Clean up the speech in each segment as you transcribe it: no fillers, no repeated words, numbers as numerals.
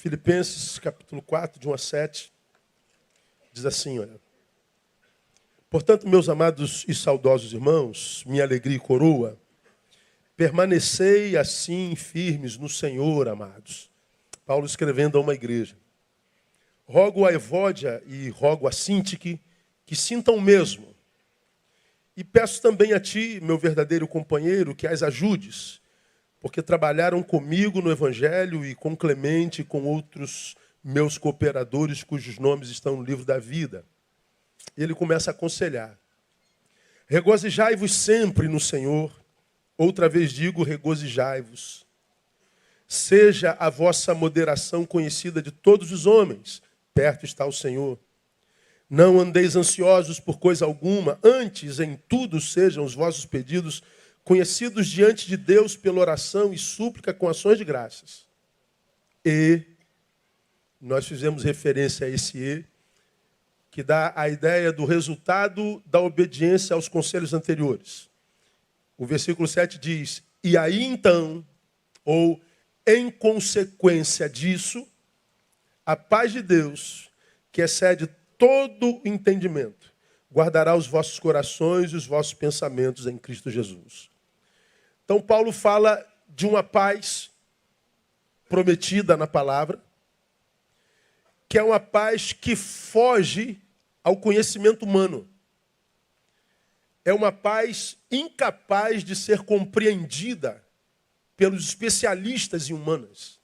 Filipenses, capítulo 4, de 1 a 7, diz assim, olha. Portanto, meus amados e saudosos irmãos, minha alegria e coroa, permanecei assim firmes no Senhor, amados. Paulo escrevendo a uma igreja. Rogo a Evódia e rogo a Sintique que sintam o mesmo. E peço também a ti, meu verdadeiro companheiro, que as ajudes, porque trabalharam comigo no Evangelho e com Clemente e com outros meus cooperadores, cujos nomes estão no livro da vida. E ele começa a aconselhar. Regozijai-vos sempre no Senhor. Outra vez digo, regozijai-vos. Seja a vossa moderação conhecida de todos os homens. Perto está o Senhor. Não andeis ansiosos por coisa alguma. Antes, em tudo, sejam os vossos pedidos conhecidos diante de Deus pela oração e súplica com ações de graças. E nós fizemos referência a esse e, que dá a ideia do resultado da obediência aos conselhos anteriores. O versículo 7 diz, e aí então, ou em consequência disso, a paz de Deus, que excede todo entendimento, guardará os vossos corações e os vossos pensamentos em Cristo Jesus. Então Paulo fala de uma paz prometida na palavra, que é uma paz que foge ao conhecimento humano. É uma paz incapaz de ser compreendida pelos especialistas em humanas.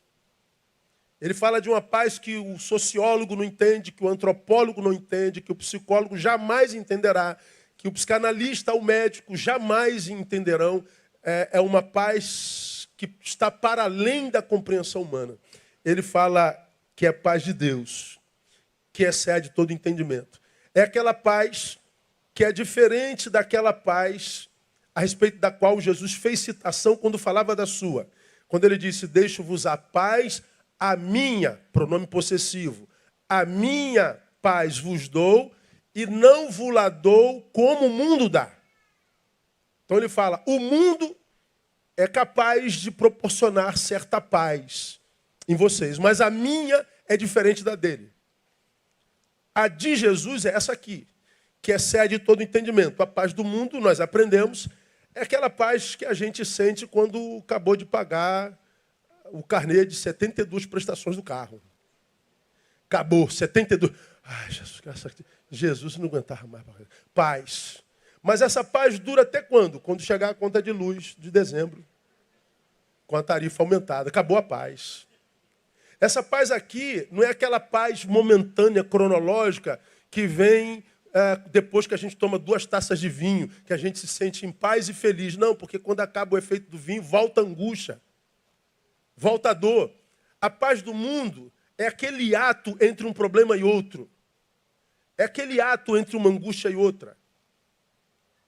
Ele fala de uma paz que o sociólogo não entende, que o antropólogo não entende, que o psicólogo jamais entenderá, que o psicanalista, o médico jamais entenderão. É uma paz que está para além da compreensão humana. Ele fala que é a paz de Deus, que excede todo entendimento. É aquela paz que é diferente daquela paz a respeito da qual Jesus fez citação quando falava da sua. Quando ele disse, deixo-vos a paz, a minha, pronome possessivo, a minha paz vos dou e não vos la dou como o mundo dá. Então ele fala, o mundo é capaz de proporcionar certa paz em vocês, mas a minha é diferente da dele. A de Jesus é essa aqui, que excede todo entendimento. A paz do mundo, nós aprendemos, é aquela paz que a gente sente quando acabou de pagar o carnê de 72 prestações do carro. Acabou, 72. Ai, Jesus não aguentava mais. Paz. Mas essa paz dura até quando? Quando chegar a conta de luz de dezembro, com a tarifa aumentada. Acabou a paz. Essa paz aqui não é aquela paz momentânea, cronológica, que vem depois que a gente toma 2 taças de vinho, que a gente se sente em paz e feliz. Não, porque quando acaba o efeito do vinho, volta a angústia, volta a dor. A paz do mundo é aquele ato entre um problema e outro. É aquele ato entre uma angústia e outra.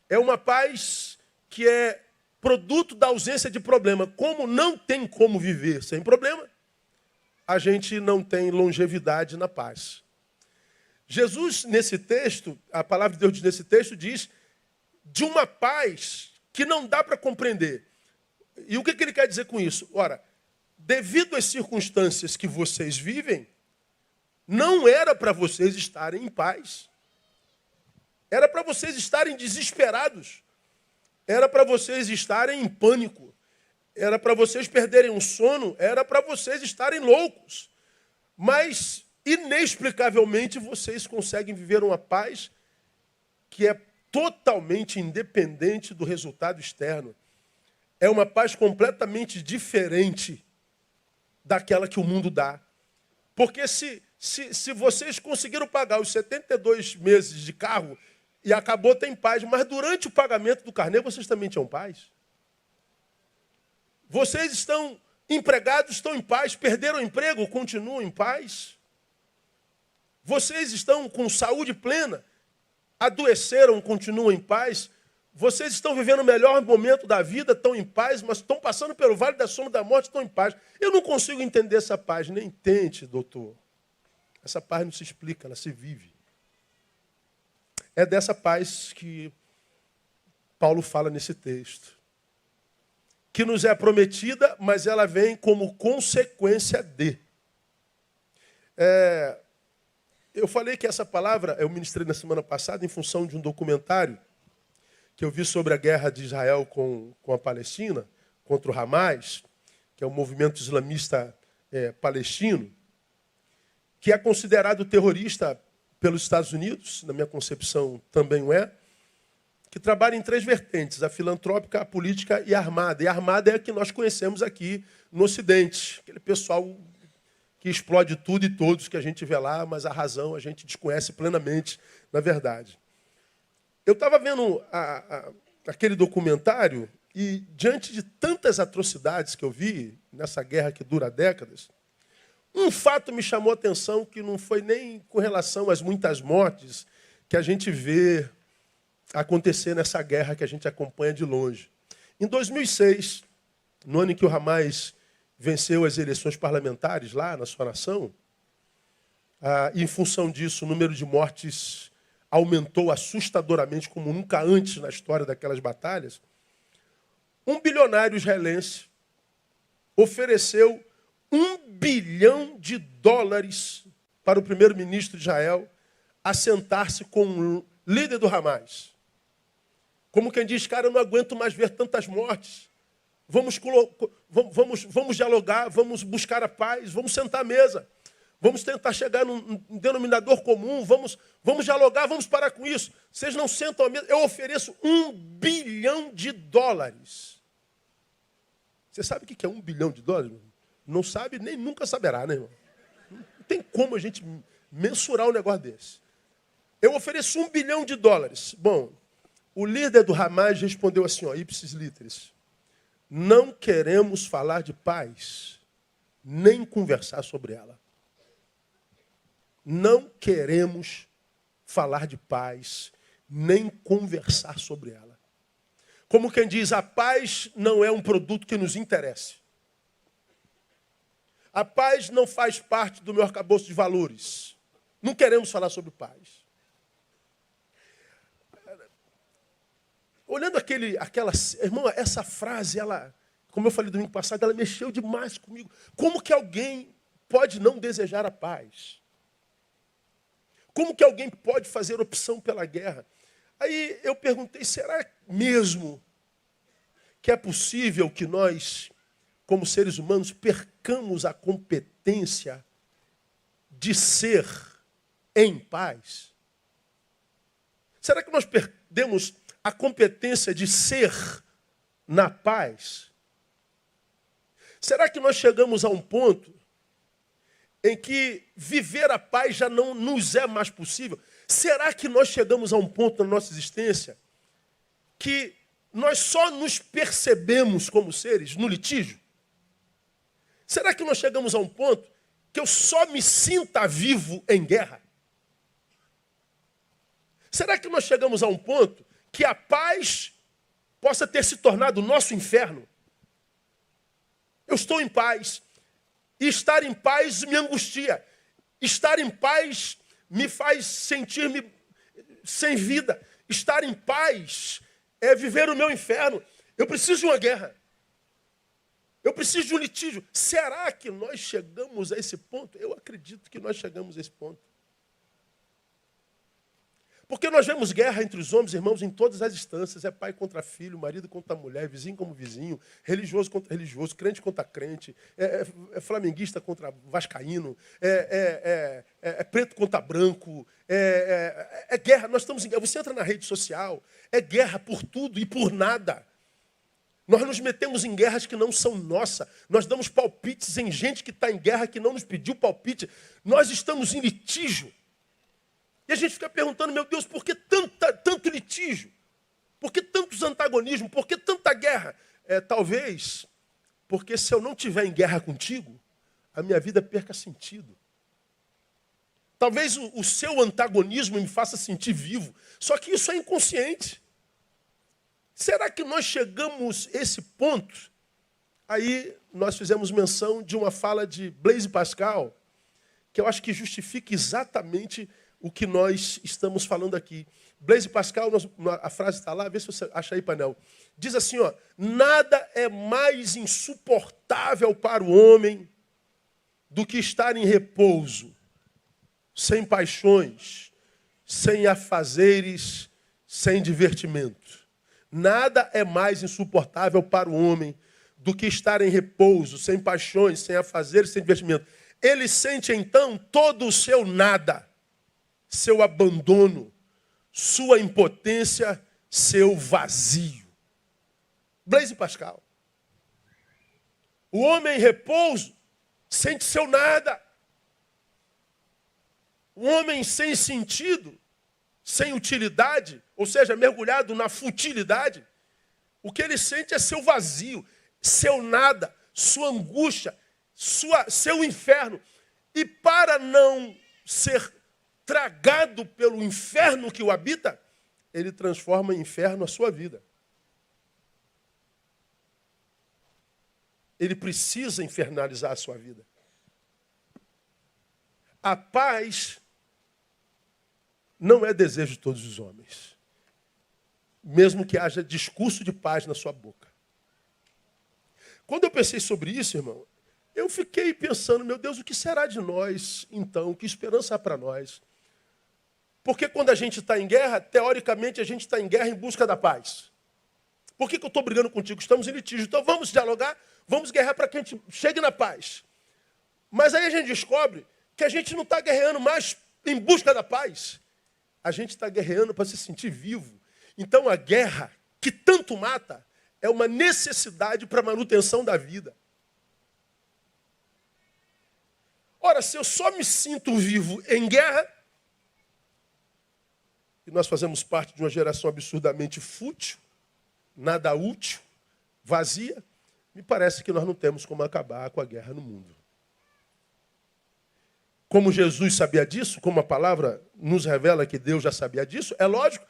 É uma paz que é produto da ausência de problema. Como não tem como viver sem problema, a gente não tem longevidade na paz. Jesus, nesse texto, a palavra de Deus nesse texto diz de uma paz que não dá para compreender. E o que ele quer dizer com isso? Ora, devido às circunstâncias que vocês vivem, não era para vocês estarem em paz. Era para vocês estarem desesperados. Era para vocês estarem em pânico. Era para vocês perderem o sono. Era para vocês estarem loucos. Mas, inexplicavelmente, vocês conseguem viver uma paz que é totalmente independente do resultado externo. É uma paz completamente diferente daquela que o mundo dá. Porque se vocês conseguiram pagar os 72 meses de carro e acabou, tem paz, mas durante o pagamento do carnê, vocês também tinham paz? Vocês estão empregados, estão em paz, perderam o emprego, continuam em paz? Vocês estão com saúde plena, adoeceram, continuam em paz? Vocês estão vivendo o melhor momento da vida, estão em paz, mas estão passando pelo vale da sombra da morte, estão em paz. Eu não consigo entender essa paz, nem tente, doutor. Essa paz não se explica, ela se vive. É dessa paz que Paulo fala nesse texto. Que nos é prometida, mas ela vem como consequência de. Eu falei que essa palavra eu ministrei na semana passada em função de um documentário que eu vi sobre a guerra de Israel com a Palestina, contra o Hamas, que é o movimento islamista palestino, que é considerado terrorista pelos Estados Unidos, na minha concepção também o é, que trabalha em 3 vertentes, a filantrópica, a política e a armada. E a armada é a que nós conhecemos aqui no Ocidente, aquele pessoal que explode tudo e todos que a gente vê lá, mas a razão a gente desconhece plenamente, na verdade. Eu estava vendo aquele documentário e, diante de tantas atrocidades que eu vi nessa guerra que dura décadas, um fato me chamou a atenção que não foi nem com relação às muitas mortes que a gente vê acontecer nessa guerra que a gente acompanha de longe. Em 2006, no ano em que o Hamas venceu as eleições parlamentares lá na sua nação, e em função disso o número de mortes aumentou assustadoramente como nunca antes na história daquelas batalhas, um bilionário israelense ofereceu $1 bilhão para o primeiro-ministro de Israel assentar-se com o líder do Hamas. Como quem diz, cara, eu não aguento mais ver tantas mortes. Vamos dialogar, vamos buscar a paz, vamos sentar à mesa. Vamos tentar chegar num denominador comum, vamos dialogar, vamos parar com isso. Vocês não sentam à mesa, eu ofereço $1 bilhão. Você sabe o que é $1 bilhão? Não sabe, nem nunca saberá, né, irmão? Não tem como a gente mensurar um negócio desse. Eu ofereço $1 bilhão. Bom, o líder do Hamas respondeu assim, ipsis literis, não queremos falar de paz, nem conversar sobre ela. Não queremos falar de paz, nem conversar sobre ela. Como quem diz, a paz não é um produto que nos interesse. A paz não faz parte do meu arcabouço de valores. Não queremos falar sobre paz. Olhando irmão, essa frase, como eu falei domingo passado, ela mexeu demais comigo. Como que alguém pode não desejar a paz? Como que alguém pode fazer opção pela guerra? Aí eu perguntei, será mesmo que é possível que nós, como seres humanos, percamos a competência de ser em paz? Será que nós perdemos a competência de ser na paz? Será que nós chegamos a um ponto em que viver a paz já não nos é mais possível? Será que nós chegamos a um ponto na nossa existência que nós só nos percebemos como seres no litígio? Será que nós chegamos a um ponto que eu só me sinta vivo em guerra? Será que nós chegamos a um ponto que a paz possa ter se tornado o nosso inferno? Eu estou em paz. E estar em paz me angustia. Estar em paz me faz sentir-me sem vida. Estar em paz é viver o meu inferno. Eu preciso de uma guerra. Eu preciso de um litígio. Será que nós chegamos a esse ponto? Eu acredito que nós chegamos a esse ponto. Porque nós vemos guerra entre os homens, irmãos, em todas as instâncias. É pai contra filho, marido contra mulher, vizinho como vizinho, religioso contra religioso, crente contra crente, é flamenguista contra vascaíno, é preto contra branco, é guerra. Nós estamos em guerra. Você entra na rede social, é guerra por tudo e por nada. Nós nos metemos em guerras que não são nossas. Nós damos palpites em gente que está em guerra que não nos pediu palpite. Nós estamos em litígio. E a gente fica perguntando, meu Deus, por que tanto litígio? Por que tantos antagonismos? Por que tanta guerra? Talvez porque se eu não estiver em guerra contigo, a minha vida perca sentido. Talvez o seu antagonismo me faça sentir vivo. Só que isso é inconsciente. Será que nós chegamos a esse ponto? Aí nós fizemos menção de uma fala de Blaise Pascal, que eu acho que justifica exatamente o que nós estamos falando aqui. Blaise Pascal, a frase está lá, vê se você acha aí, painel. Diz assim, nada é mais insuportável para o homem do que estar em repouso, sem paixões, sem afazeres, sem divertimento. Nada é mais insuportável para o homem do que estar em repouso, sem paixões, sem afazeres, sem divertimento. Ele sente então todo o seu nada, seu abandono, sua impotência, seu vazio. Blaise Pascal. O homem em repouso sente seu nada. O homem sem sentido, sem utilidade, ou seja, mergulhado na futilidade, o que ele sente é seu vazio, seu nada, sua angústia, seu inferno. E para não ser tragado pelo inferno que o habita, ele transforma em inferno a sua vida. Ele precisa infernalizar a sua vida. A paz não é desejo de todos os homens. Mesmo que haja discurso de paz na sua boca. Quando eu pensei sobre isso, irmão, eu fiquei pensando, meu Deus, o que será de nós, então? Que esperança há para nós? Porque quando a gente está em guerra, teoricamente a gente está em guerra em busca da paz. Por que eu estou brigando contigo? Estamos em litígio. Então vamos dialogar, vamos guerrear para que a gente chegue na paz. Mas aí a gente descobre que a gente não está guerreando mais em busca da paz. A gente está guerreando para se sentir vivo. Então a guerra, que tanto mata, é uma necessidade para a manutenção da vida. Ora, se eu só me sinto vivo em guerra, e nós fazemos parte de uma geração absurdamente fútil, nada útil, vazia, me parece que nós não temos como acabar com a guerra no mundo. Como Jesus sabia disso, como a palavra nos revela que Deus já sabia disso, é lógico,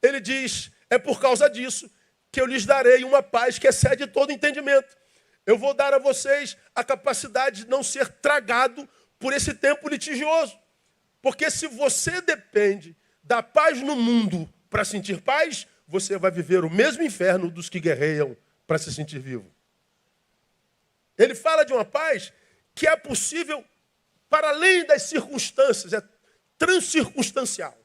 ele diz, é por causa disso que eu lhes darei uma paz que excede todo entendimento. Eu vou dar a vocês a capacidade de não ser tragado por esse tempo litigioso. Porque se você depende da paz no mundo para sentir paz, você vai viver o mesmo inferno dos que guerreiam para se sentir vivo. Ele fala de uma paz que é possível para além das circunstâncias, é transcircunstancial.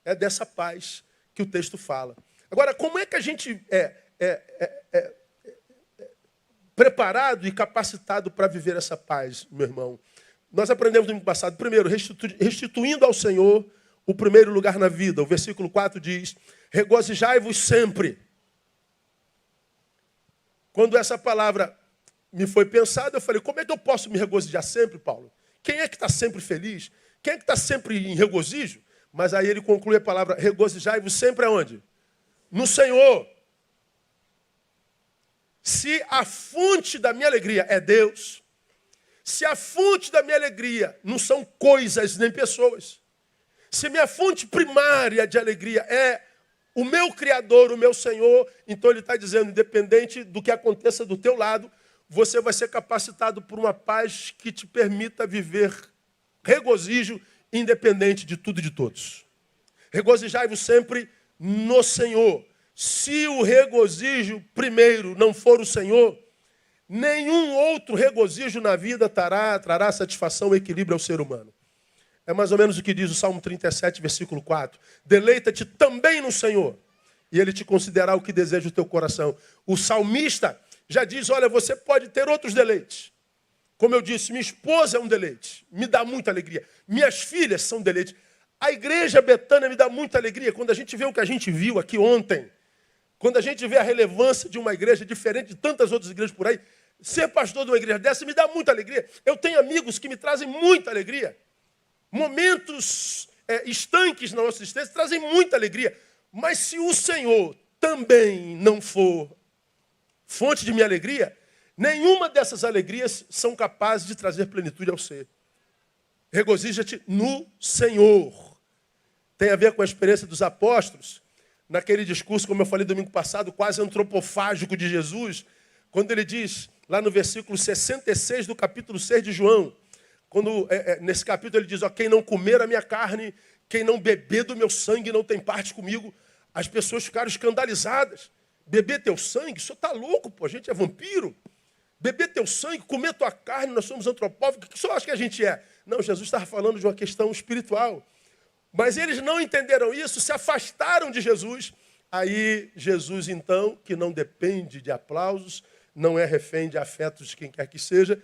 É dessa paz que o texto fala. Agora, como é que a gente é preparado e capacitado para viver essa paz, meu irmão? Nós aprendemos no domingo passado, primeiro, restituindo ao Senhor o primeiro lugar na vida. O versículo 4 diz, regozijai-vos sempre. Quando essa palavra me foi pensada, eu falei, como é que eu posso me regozijar sempre, Paulo? Quem é que está sempre feliz? Quem é que está sempre em regozijo? Mas aí ele conclui a palavra, regozijai-vos sempre aonde? No Senhor. Se a fonte da minha alegria é Deus, se a fonte da minha alegria não são coisas nem pessoas, se minha fonte primária de alegria é o meu Criador, o meu Senhor, então ele está dizendo, independente do que aconteça do teu lado, você vai ser capacitado por uma paz que te permita viver regozijo, independente de tudo e de todos. Regozijai-vos sempre no Senhor. Se o regozijo primeiro não for o Senhor, nenhum outro regozijo na vida trará satisfação e equilíbrio ao ser humano. É mais ou menos o que diz o Salmo 37, versículo 4. Deleita-te também no Senhor, e Ele te concederá o que deseja o teu coração. O salmista já diz, olha, você pode ter outros deleites. Como eu disse, minha esposa é um deleite, me dá muita alegria. Minhas filhas são deleites. A igreja Betânia me dá muita alegria. Quando a gente vê o que a gente viu aqui ontem, quando a gente vê a relevância de uma igreja diferente de tantas outras igrejas por aí, ser pastor de uma igreja dessa me dá muita alegria. Eu tenho amigos que me trazem muita alegria. Momentos estanques na nossa existência trazem muita alegria. Mas se o Senhor também não for fonte de minha alegria, nenhuma dessas alegrias são capazes de trazer plenitude ao ser. Regozija-te no Senhor. Tem a ver com a experiência dos apóstolos, naquele discurso, como eu falei domingo passado, quase antropofágico de Jesus, quando ele diz, lá no versículo 66 do capítulo 6 de João, quando nesse capítulo ele diz, ó, quem não comer a minha carne, quem não beber do meu sangue não tem parte comigo. As pessoas ficaram escandalizadas. Beber teu sangue? O senhor está louco, pô, a gente é vampiro. beber teu sangue, comer tua carne, nós somos antropófagos. O que o senhor acha que a gente é? Não, Jesus estava falando de uma questão espiritual. Mas eles não entenderam isso, se afastaram de Jesus. Aí Jesus, então, que não depende de aplausos, não é refém de afetos de quem quer que seja,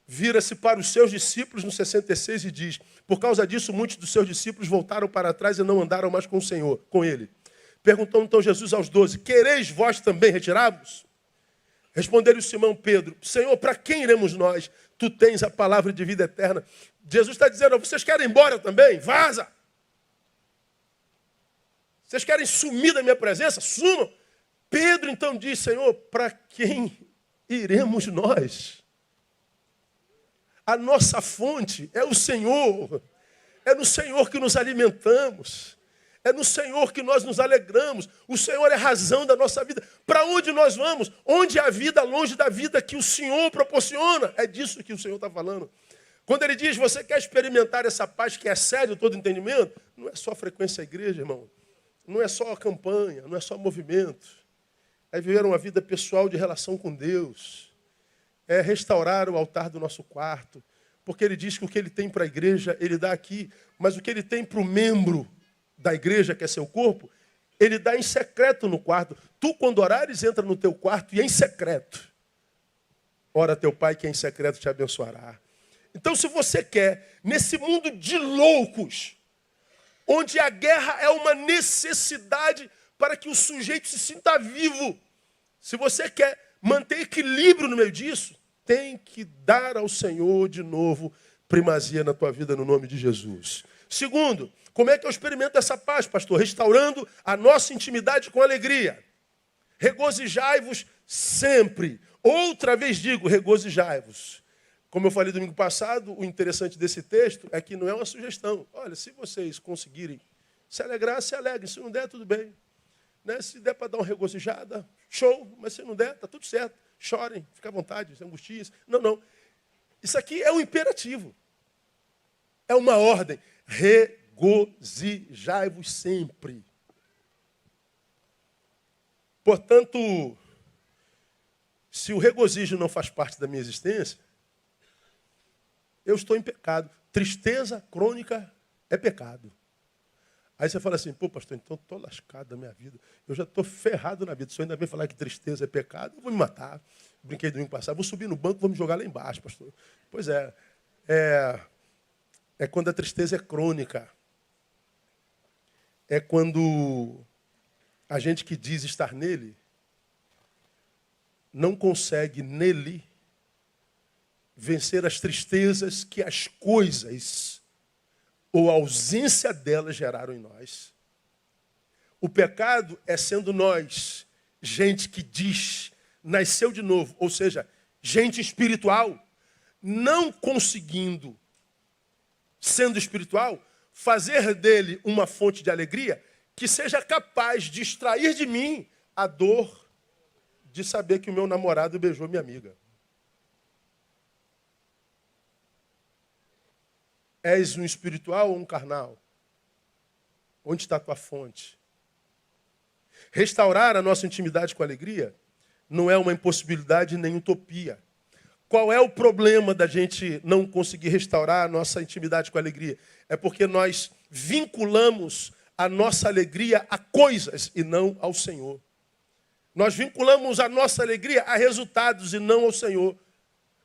vira-se para os seus discípulos no 66 e diz: por causa disso, muitos dos seus discípulos voltaram para trás e não andaram mais com o Senhor, com ele. Perguntou então Jesus aos 12: quereis vós também retirá-vos? Respondeu-lhe Simão Pedro: Senhor, para quem iremos nós? Tu tens a palavra de vida eterna. Jesus está dizendo: vocês querem ir embora também? Vaza! Vocês querem sumir da minha presença? Sumam! Pedro então diz: Senhor, para quem iremos nós? A nossa fonte é o Senhor. É no Senhor que nos alimentamos. É no Senhor que nós nos alegramos. O Senhor é a razão da nossa vida. Para onde nós vamos? Onde há vida, longe da vida que o Senhor proporciona. É disso que o Senhor está falando. Quando ele diz: você quer experimentar essa paz que excede todo entendimento? Não é só frequência à igreja, irmão. Não é só a campanha, não é só movimento. É viver uma vida pessoal de relação com Deus. É restaurar o altar do nosso quarto. Porque ele diz que o que ele tem para a igreja, ele dá aqui. Mas o que ele tem para o membro da igreja, que é seu corpo, ele dá em secreto no quarto. Tu, quando orares, entra no teu quarto e em secreto. Ora, teu pai que é em secreto te abençoará. Então, se você quer, nesse mundo de loucos, onde a guerra é uma necessidade para que o sujeito se sinta vivo, se você quer manter equilíbrio no meio disso, tem que dar ao Senhor de novo primazia na tua vida no nome de Jesus. Segundo, como é que eu experimento essa paz, pastor? Restaurando a nossa intimidade com alegria. Regozijai-vos sempre. Outra vez digo, regozijai-vos. Como eu falei domingo passado, o interessante desse texto é que não é uma sugestão. Olha, se vocês conseguirem se alegrar, se alegrem. Se não der, tudo bem. Né? Se der para dar uma regozijada, show. Mas se não der, está tudo certo. Chorem, fiquem à vontade, se angustiem. Não, não. Isso aqui é um imperativo. É uma ordem. Regozijai-vos sempre. Portanto, se o regozijo não faz parte da minha existência, eu estou em pecado. Tristeza crônica é pecado. Aí você fala assim: pô, pastor, então estou lascado da minha vida. Eu já estou ferrado na vida. O senhor ainda vem falar que tristeza é pecado? Eu vou me matar. Brinquei domingo passado. Vou subir no banco, vou me jogar lá embaixo, pastor. Pois é. É quando a tristeza é crônica. É quando a gente que diz estar nele não consegue nele vencer as tristezas que as coisas ou a ausência delas geraram em nós. O pecado é sendo nós, gente que diz, nasceu de novo, ou seja, gente espiritual, não conseguindo, sendo espiritual, fazer dele uma fonte de alegria que seja capaz de extrair de mim a dor de saber que o meu namorado beijou minha amiga. És um espiritual ou um carnal? Onde está a tua fonte? Restaurar a nossa intimidade com alegria não é uma impossibilidade nem utopia. Qual é o problema da gente não conseguir restaurar a nossa intimidade com alegria? É porque nós vinculamos a nossa alegria a coisas e não ao Senhor. Nós vinculamos a nossa alegria a resultados e não ao Senhor.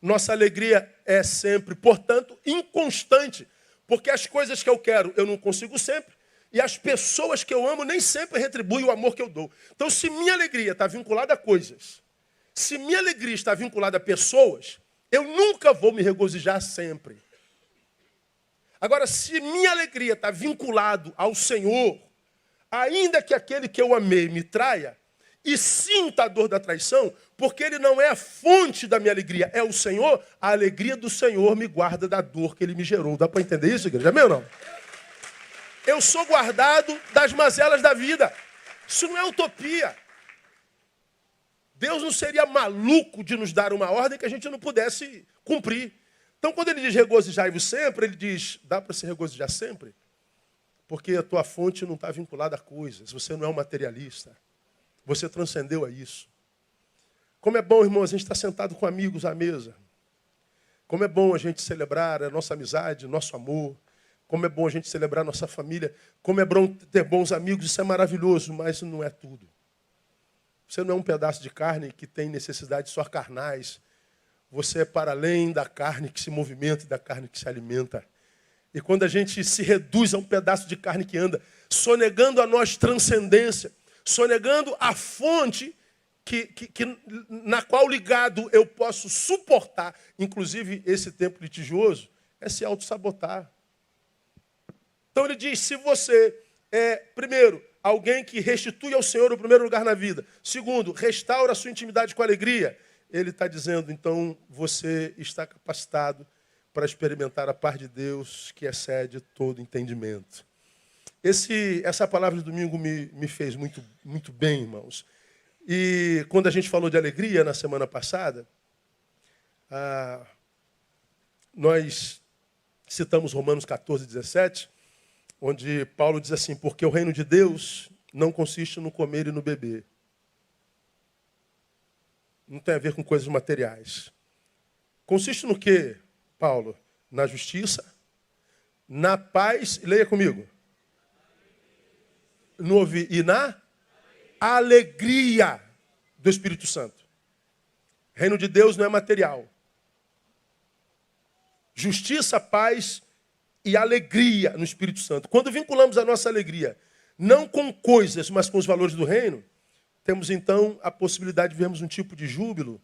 Nossa alegria é sempre, portanto, inconstante. Porque as coisas que eu quero, eu não consigo sempre. E as pessoas que eu amo nem sempre retribuem o amor que eu dou. Então, se minha alegria está vinculada a coisas, se minha alegria está vinculada a pessoas, eu nunca vou me regozijar sempre. Agora, se minha alegria está vinculada ao Senhor, ainda que aquele que eu amei me traia, e sinta a dor da traição, porque ele não é a fonte da minha alegria, é o Senhor, a alegria do Senhor me guarda da dor que ele me gerou. Dá para entender isso, igreja? Amém ou não? Eu sou guardado das mazelas da vida. Isso não é utopia. Deus não seria maluco de nos dar uma ordem que a gente não pudesse cumprir. Então, quando ele diz regozijai-vos sempre, ele diz, dá para se regozijar sempre? Porque a tua fonte não está vinculada a coisas, você não é um materialista. Você transcendeu a isso. Como é bom, irmão, a gente estar sentado com amigos à mesa. Como é bom a gente celebrar a nossa amizade, nosso amor. Como é bom a gente celebrar a nossa família. Como é bom ter bons amigos, isso é maravilhoso, mas não é tudo. Você não é um pedaço de carne que tem necessidades só carnais. Você é para além da carne que se movimenta e da carne que se alimenta. E quando a gente se reduz a um pedaço de carne que anda, sonegando a nós transcendência, sonegando a fonte na qual ligado eu posso suportar, inclusive esse tempo litigioso, é se auto-sabotar. Então ele diz, se você é, primeiro, alguém que restitui ao Senhor o primeiro lugar na vida, segundo, restaura a sua intimidade com alegria, ele está dizendo, então, você está capacitado para experimentar a paz de Deus que excede todo entendimento. Essa palavra de domingo me fez muito, muito bem, irmãos. E quando a gente falou de alegria na semana passada, nós citamos Romanos 14, 17, onde Paulo diz assim, porque o reino de Deus não consiste no comer e no beber. Não tem a ver com coisas materiais. Consiste no quê, Paulo? Na justiça, na paz, leia comigo, e na alegria do Espírito Santo. Reino de Deus não é material. Justiça, paz e alegria no Espírito Santo. Quando vinculamos a nossa alegria, não com coisas, mas com os valores do reino, temos então a possibilidade de vermos um tipo de júbilo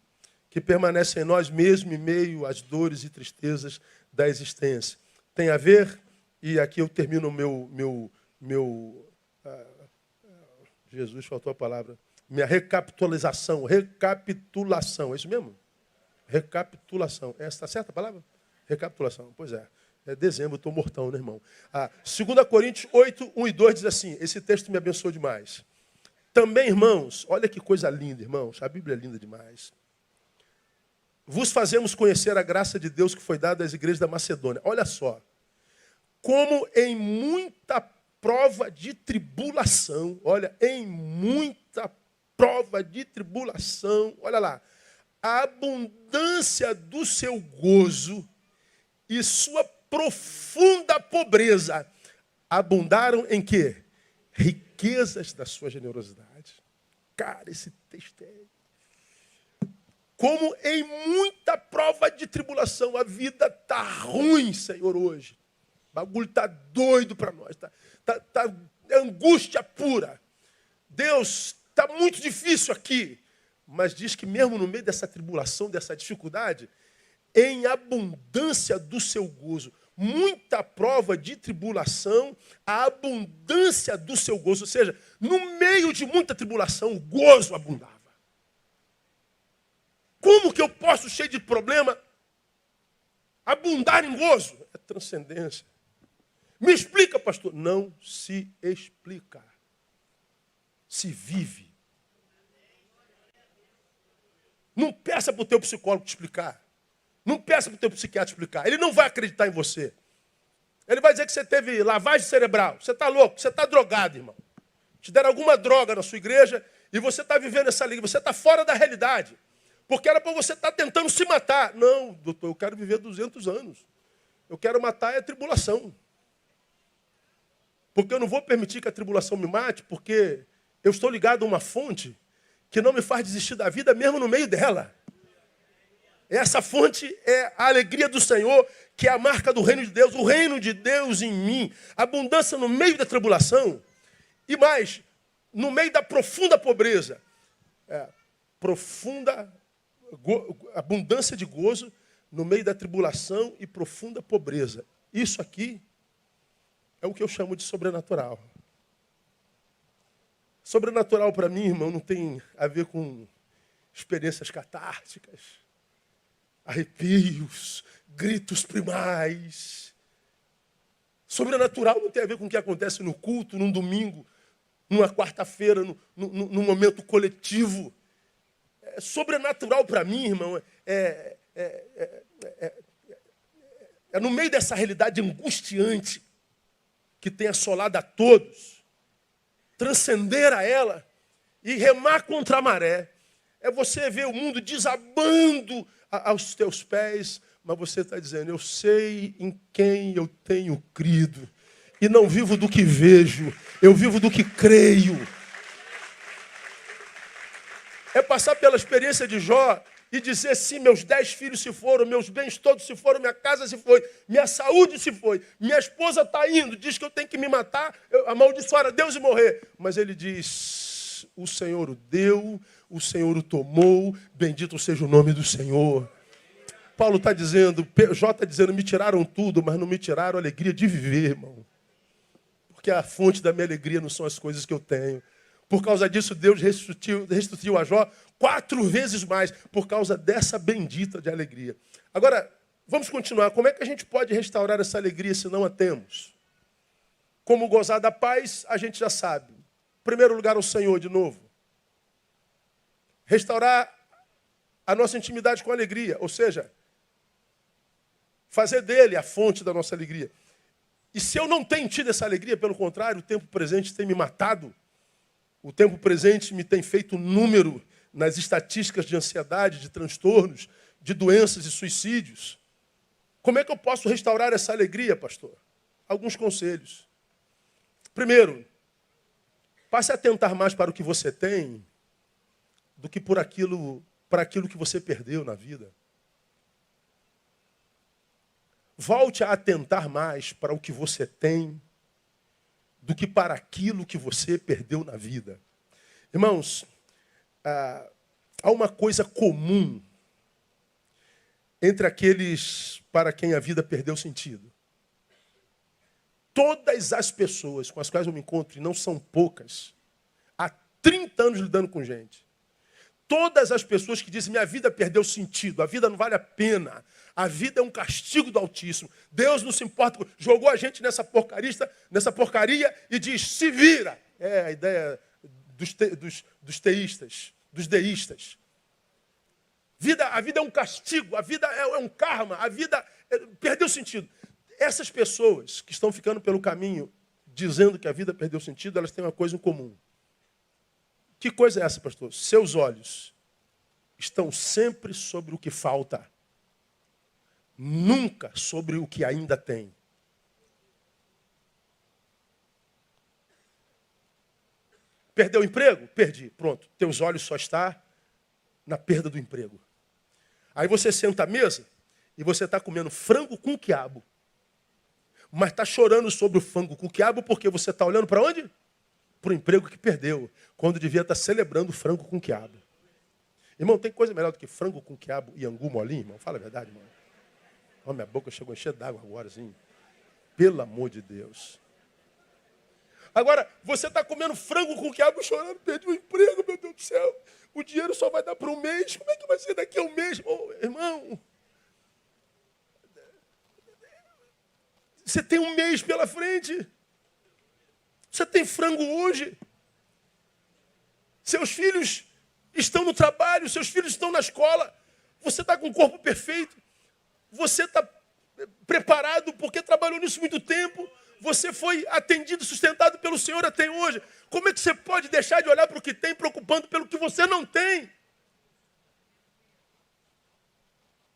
que permanece em nós mesmo em meio às dores e tristezas da existência. Tem a ver, e aqui eu termino o Jesus, faltou a palavra. Minha recapitulação, é isso mesmo? Recapitulação. Está certa a palavra? Recapitulação, pois é. É dezembro, eu estou mortão, né, irmão? 2 Coríntios 8, 1 e 2 diz assim, esse texto me abençoou demais. Também, irmãos, olha que coisa linda, irmãos, a Bíblia é linda demais. Vos fazemos conhecer a graça de Deus que foi dada às igrejas da Macedônia. Olha só, como em muita prova de tribulação, olha, em muita prova de tribulação, olha lá, a abundância do seu gozo e sua profunda pobreza abundaram em quê? Riquezas da sua generosidade. Cara, esse texto é... Como em muita prova de tribulação, a vida está ruim, Senhor, hoje. O bagulho está doido para nós, tá angústia pura. Deus, está muito difícil aqui. Mas diz que mesmo no meio dessa tribulação, dessa dificuldade, em abundância do seu gozo, muita prova de tribulação, a abundância do seu gozo. Ou seja, no meio de muita tribulação, o gozo abundava. Como que eu posso, cheio de problema, abundar em gozo? É transcendência. Me explica, pastor. Não se explica. Se vive. Não peça para o teu psicólogo te explicar. Não peça para o teu psiquiatra explicar. Ele não vai acreditar em você. Ele vai dizer que você teve lavagem cerebral. Você está louco, você está drogado, irmão. Te deram alguma droga na sua igreja e você está vivendo essa liga. Você está fora da realidade. Porque era para você estar tentando se matar. Não, doutor, eu quero viver 200 anos. Eu quero matar a tribulação. Porque eu não vou permitir que a tribulação me mate, porque eu estou ligado a uma fonte que não me faz desistir da vida, mesmo no meio dela. Essa fonte é a alegria do Senhor, que é a marca do reino de Deus, o reino de Deus em mim. Abundância no meio da tribulação e mais, no meio da profunda pobreza. Abundância de gozo no meio da tribulação e profunda pobreza. Isso aqui é o que eu chamo de sobrenatural. Sobrenatural para mim, irmão, não tem a ver com experiências catárticas, arrepios, gritos primais. Sobrenatural não tem a ver com o que acontece no culto, num domingo, numa quarta-feira, num momento coletivo. Sobrenatural para mim, irmão, é no meio dessa realidade angustiante que tem assolado a todos, transcender a ela e remar contra a maré. É você ver o mundo desabando aos teus pés, mas você está dizendo, eu sei em quem eu tenho crido. E não vivo do que vejo, eu vivo do que creio. É passar pela experiência de Jó e dizer, sim, meus 10 filhos se foram, meus bens todos se foram, minha casa se foi, minha saúde se foi, minha esposa está indo, diz que eu tenho que me matar, eu amaldiçoar a Deus e morrer. Mas ele diz, o Senhor o deu, o Senhor o tomou, bendito seja o nome do Senhor. Paulo está dizendo, Jó está dizendo, me tiraram tudo, mas não me tiraram a alegria de viver, irmão. Porque a fonte da minha alegria não são as coisas que eu tenho. Por causa disso, Deus restituiu a Jó 4 vezes mais, por causa dessa bendita de alegria. Agora, vamos continuar. Como é que a gente pode restaurar essa alegria se não a temos? Como gozar da paz, a gente já sabe. Em primeiro lugar, o Senhor, de novo. Restaurar a nossa intimidade com a alegria, ou seja, fazer dele a fonte da nossa alegria. E se eu não tenho tido essa alegria, pelo contrário, o tempo presente tem me matado, o tempo presente me tem feito número nas estatísticas de ansiedade, de transtornos, de doenças e suicídios. Como é que eu posso restaurar essa alegria, pastor? Alguns conselhos. Primeiro, passe a atentar mais para o que você tem do que para aquilo que você perdeu na vida. Volte a atentar mais para o que você tem do que para aquilo que você perdeu na vida. Irmãos, há uma coisa comum entre aqueles para quem a vida perdeu sentido. Todas as pessoas com as quais eu me encontro, e não são poucas, há 30 anos lidando com gente, todas as pessoas que dizem, minha vida perdeu sentido, a vida não vale a pena, a vida é um castigo do Altíssimo, Deus não se importa, jogou a gente nessa porcaria e diz, se vira. É a ideia dos teístas, dos deístas. A vida é um castigo, a vida é um karma, a vida perdeu sentido. Essas pessoas que estão ficando pelo caminho dizendo que a vida perdeu sentido, elas têm uma coisa em comum. Que coisa é essa, pastor? Seus olhos estão sempre sobre o que falta, nunca sobre o que ainda tem. Perdeu o emprego? Perdi. Pronto. Teus olhos só estão na perda do emprego. Aí você senta à mesa e você está comendo frango com quiabo. Mas está chorando sobre o frango com quiabo porque você está olhando para onde? Para o emprego que perdeu, quando devia estar celebrando o frango com quiabo. Irmão, tem coisa melhor do que frango com quiabo e angu molinho, irmão? Fala a verdade, irmão. Oh, minha boca chegou a encher d'água agora, assim. Pelo amor de Deus. Agora, você está comendo frango com quiabo chorando, perdi o emprego, meu Deus do céu. O dinheiro só vai dar para um mês. Como é que vai ser daqui a um mês? Oh, irmão, você tem um mês pela frente. Você tem frango hoje. Seus filhos estão no trabalho, seus filhos estão na escola. Você está com o corpo perfeito. Você está preparado porque trabalhou nisso muito tempo. Você foi atendido, sustentado pelo Senhor até hoje. Como é que você pode deixar de olhar para o que tem, preocupando pelo que você não tem?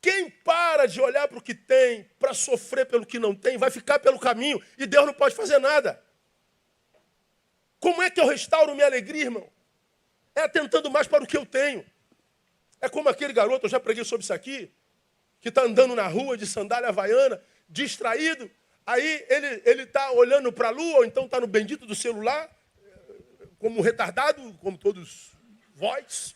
Quem para de olhar para o que tem, para sofrer pelo que não tem, vai ficar pelo caminho e Deus não pode fazer nada. Como é que eu restauro minha alegria, irmão? É atentando mais para o que eu tenho. É como aquele garoto, eu já preguei sobre isso aqui, que está andando na rua de sandália havaiana, distraído. Aí ele está olhando para a lua, ou então está no bendito do celular, como um retardado, como todos vós.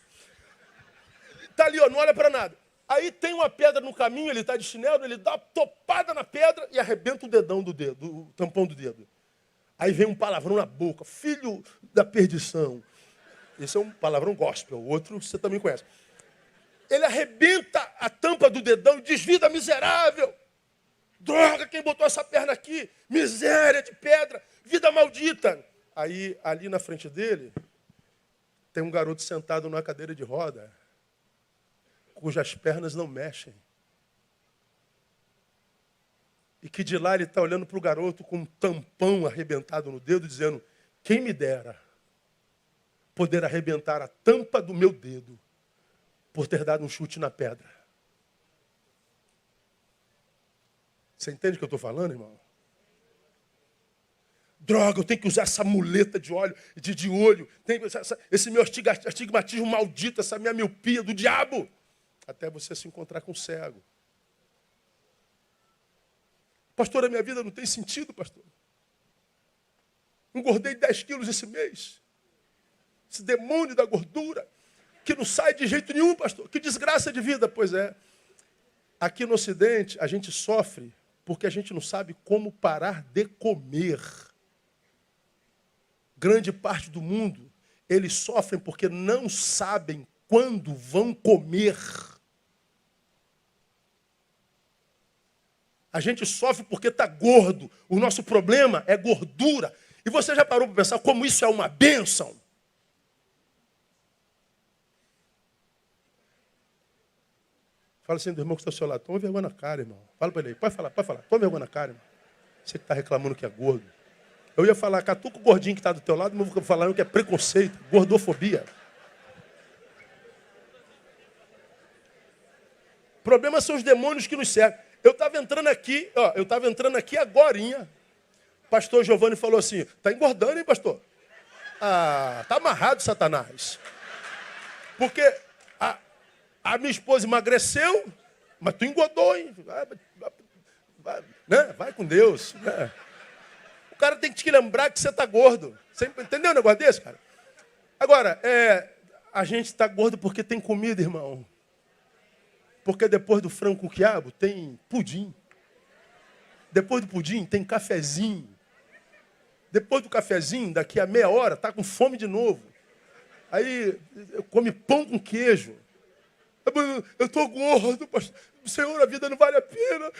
Está ali, ó, não olha para nada. Aí tem uma pedra no caminho, ele está de chinelo, ele dá uma topada na pedra e arrebenta o dedão do dedo, o tampão do dedo. Aí vem um palavrão na boca, filho da perdição. Esse é um palavrão gospel, o outro você também conhece. Ele arrebenta a tampa do dedão e diz, vida miserável. Droga, quem botou essa perna aqui? Miséria de pedra, vida maldita. Aí, ali na frente dele, tem um garoto sentado numa cadeira de roda, cujas pernas não mexem. E que de lá ele está olhando para o garoto com um tampão arrebentado no dedo, dizendo, quem me dera poder arrebentar a tampa do meu dedo por ter dado um chute na pedra. Você entende o que eu estou falando, irmão? Droga, eu tenho que usar essa muleta de olho, de olho. Esse meu astigmatismo maldito, essa minha miopia do diabo. Até você se encontrar com o cego. Pastor, a minha vida não tem sentido, pastor. Engordei 10 quilos esse mês. Esse demônio da gordura, que não sai de jeito nenhum, pastor. Que desgraça de vida. Pois é. Aqui no Ocidente, a gente sofre porque a gente não sabe como parar de comer. Grande parte do mundo, eles sofrem porque não sabem quando vão comer. A gente sofre porque está gordo. O nosso problema é gordura. E você já parou para pensar como isso é uma bênção? Fala assim do irmão que está ao seu lado. Toma vergonha na cara, irmão. Fala para ele aí. Pode falar. Toma vergonha na cara, irmão. Você que está reclamando que é gordo. Eu ia falar, catuca o gordinho que está do teu lado, mas vou falar que é preconceito, gordofobia. O problema são os demônios que nos cercam. Eu estava entrando aqui agorinha. Pastor Giovanni falou assim, está engordando, hein, pastor? Ah, está amarrado, Satanás. Porque a minha esposa emagreceu, mas tu engordou, hein? Vai com Deus. Né? O cara tem que te lembrar que você está gordo. Você entendeu um negócio desse, cara? Agora, a gente está gordo porque tem comida, irmão. Porque depois do frango com quiabo tem pudim. Depois do pudim tem cafezinho. Depois do cafezinho, daqui a meia hora, está com fome de novo. Aí come pão com queijo. Eu estou gordo, pastor. Senhor, a vida não vale a pena.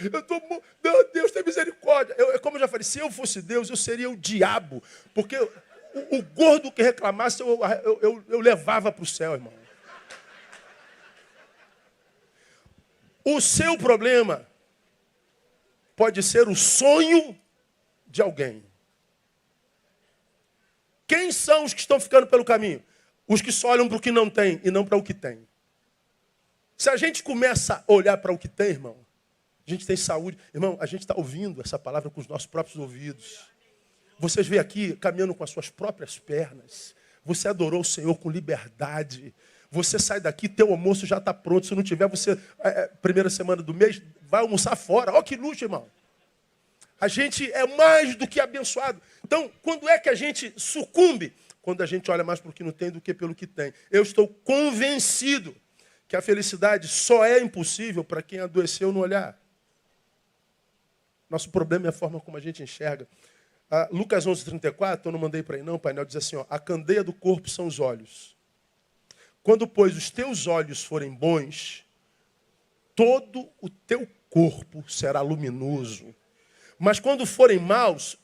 Meu Deus, tem misericórdia. Como eu já falei, se eu fosse Deus, eu seria o diabo. Porque o gordo que reclamasse, eu levava para o céu, irmão. O seu problema pode ser o sonho de alguém. Quem são os que estão ficando pelo caminho? Os que só olham para o que não tem e não para o que tem. Se a gente começa a olhar para o que tem, irmão, a gente tem saúde. Irmão, a gente está ouvindo essa palavra com os nossos próprios ouvidos. Vocês veem aqui caminhando com as suas próprias pernas. Você adorou o Senhor com liberdade. Você sai daqui, teu almoço já está pronto. Se não tiver, você, primeira semana do mês, vai almoçar fora. Olha que luxo, irmão. A gente é mais do que abençoado. Então, quando é que a gente sucumbe? Quando a gente olha mais para o que não tem do que pelo que tem. Eu estou convencido que a felicidade só é impossível para quem adoeceu no olhar. Nosso problema é a forma como a gente enxerga. Lucas 11:34, eu não mandei para aí não, o painel diz assim, a candeia do corpo são os olhos. Quando, pois, os teus olhos forem bons, todo o teu corpo será luminoso. Mas quando forem maus,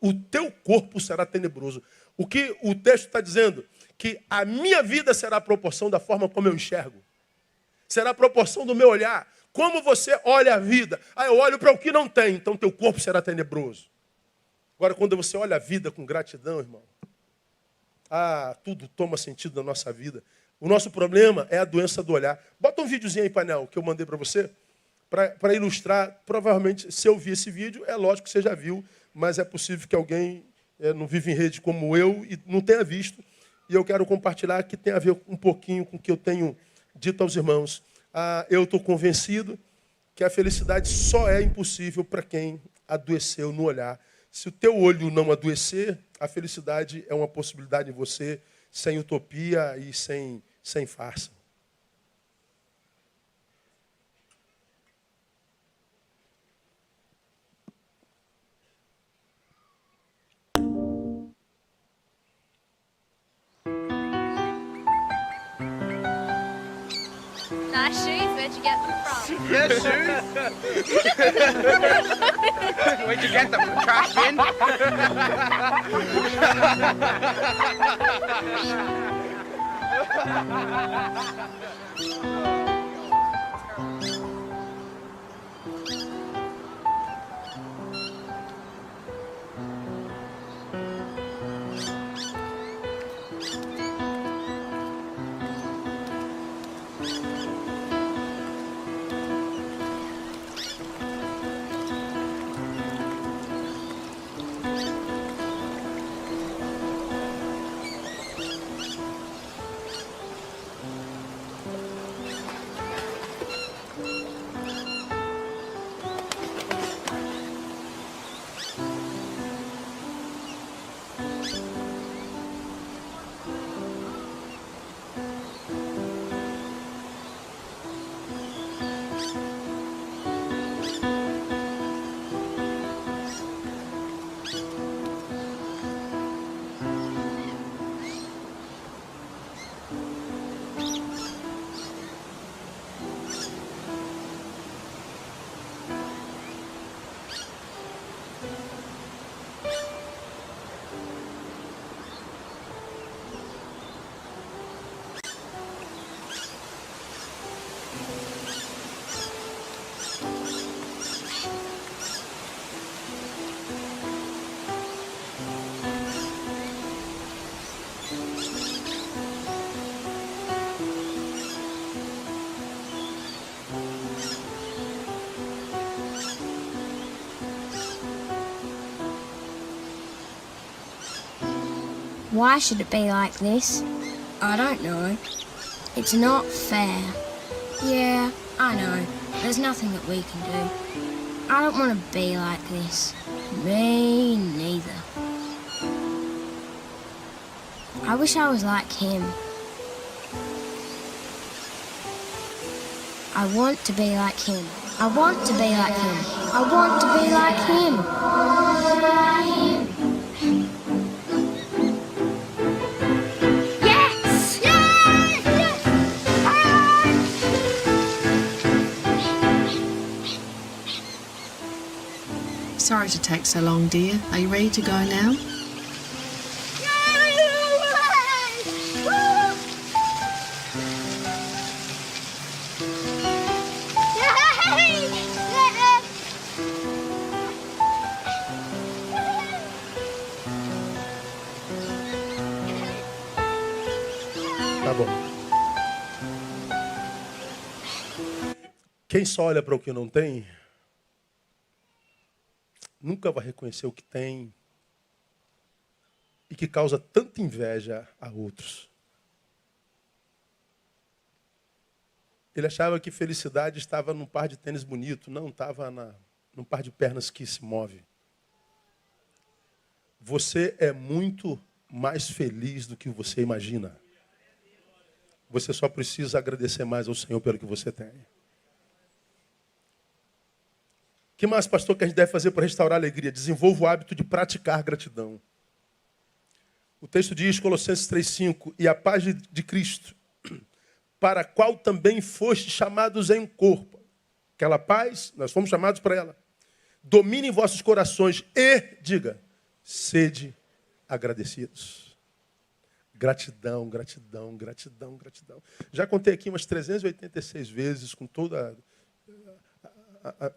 o teu corpo será tenebroso. O que o texto está dizendo? Que a minha vida será a proporção da forma como eu enxergo. Será a proporção do meu olhar. Como você olha a vida? Eu olho para o que não tem, então teu corpo será tenebroso. Agora, quando você olha a vida com gratidão, irmão, tudo toma sentido na nossa vida. O nosso problema é a doença do olhar. Bota um videozinho aí, painel, que eu mandei para você, para ilustrar. Provavelmente, se eu vi esse vídeo, é lógico que você já viu, mas é possível que alguém não vive em rede como eu e não tenha visto. E eu quero compartilhar que tem a ver um pouquinho com o que eu tenho dito aos irmãos. Eu estou convencido que a felicidade só é impossível para quem adoeceu no olhar. Se o teu olho não adoecer, a felicidade é uma possibilidade em você, sem utopia e sem farsa. Nice shoes, where'd you get them from? Yeah, shoes. Where'd you get them? From the trash bin? Why should it be like this? I don't know. It's not fair. Yeah, I know. There's nothing that we can do. I don't want to be like this. Me neither. I wish I was like him. I want to be like him. I want to be like him. I want to be like him. Yes! Yes! Sorry to take so long, dear. Are you ready to go now? Tá bom. Quem só olha para o que não tem, nunca vai reconhecer o que tem e que causa tanta inveja a outros. Ele achava que felicidade estava num par de tênis bonito, não, estava num par de pernas que se move. Você é muito mais feliz do que você imagina. Você só precisa agradecer mais ao Senhor pelo que você tem. O que mais, pastor, que a gente deve fazer para restaurar a alegria? Desenvolva o hábito de praticar gratidão. O texto diz, Colossenses 3,5, e a paz de Cristo, para a qual também foste chamados em corpo. Aquela paz, nós fomos chamados para ela. Domine em vossos corações e, diga, sede agradecidos. Gratidão, gratidão, gratidão, gratidão. Já contei aqui umas 386 vezes com todo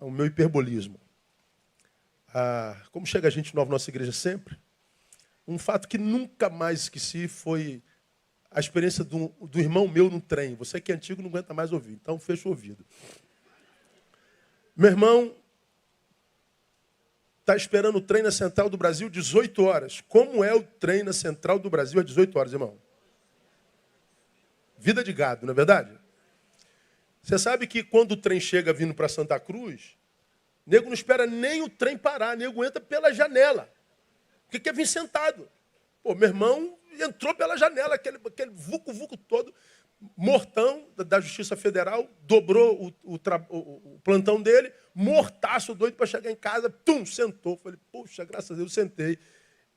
o meu hiperbolismo. Como chega a gente nova na nossa igreja sempre, um fato que nunca mais esqueci foi a experiência do irmão meu no trem. Você que é antigo não aguenta mais ouvir, então fecha o ouvido. Meu irmão está esperando o trem na Central do Brasil 18 horas. Como é o trem na Central do Brasil às 18 horas, irmão? Vida de gado, não é verdade? Você sabe que quando o trem chega vindo para Santa Cruz, o nego não espera nem o trem parar, o nego entra pela janela. Porque quer vir sentado. Pô, meu irmão entrou pela janela, aquele vucu-vucu todo, mortão da Justiça Federal, dobrou o plantão dele, mortaço, doido para chegar em casa, sentou. Falei, poxa, graças a Deus, sentei.